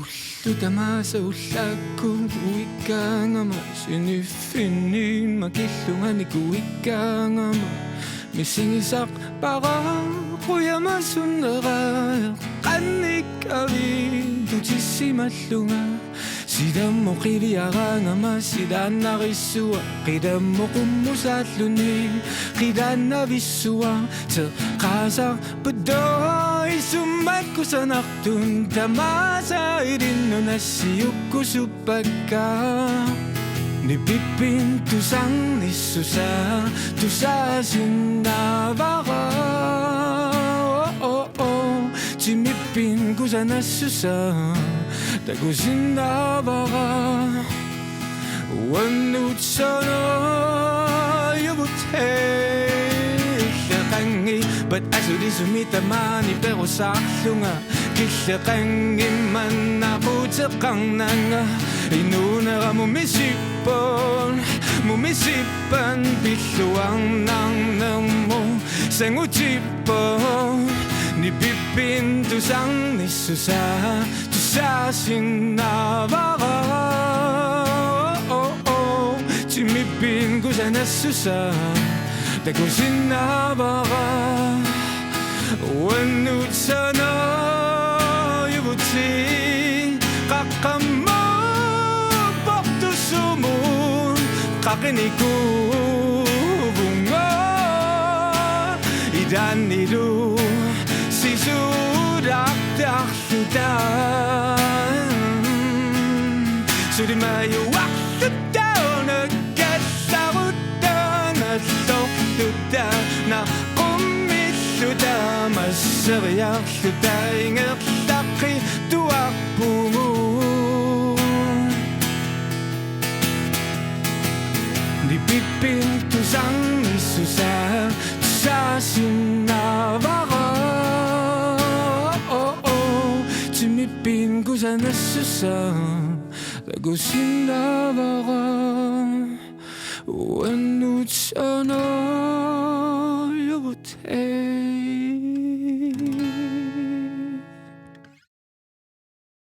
Ullutamasa ullaku uikangama sinifinin makillungani kuikangama misingisak para kuyamasunara qanikavin tutissimallunga sidammo qiliarangama sidaannarissuwa qidammo qummusalluni qidaannavissua teqaasaq bedoi summakkusanartun tamasa irinnunassiyukkusupakka nipipin tusannissusa tusaasinnavara timipin kusanassusa takusinnavara wannutsana yuvuthelleqangi but asulisumitamani perusarlunga killeqangi mannaquteqarnanga inunera mumisipan pilluarnarnermu sangutipon nipipin tusannissusa tusaasinnavara timipin kusanassusa takusinnavara wannutsana yuvuti qaqqammo portusumun qaqinikuvunga idanilu sisudaqtarlutan sudimayu waqtutana kassarutana sortutana qummissuta masseriarluta ingertaqi tuarpungu nipipin tusannissusa tusaasinnavara timipin kusanassusa takusinnavara wannutsana yuvuthe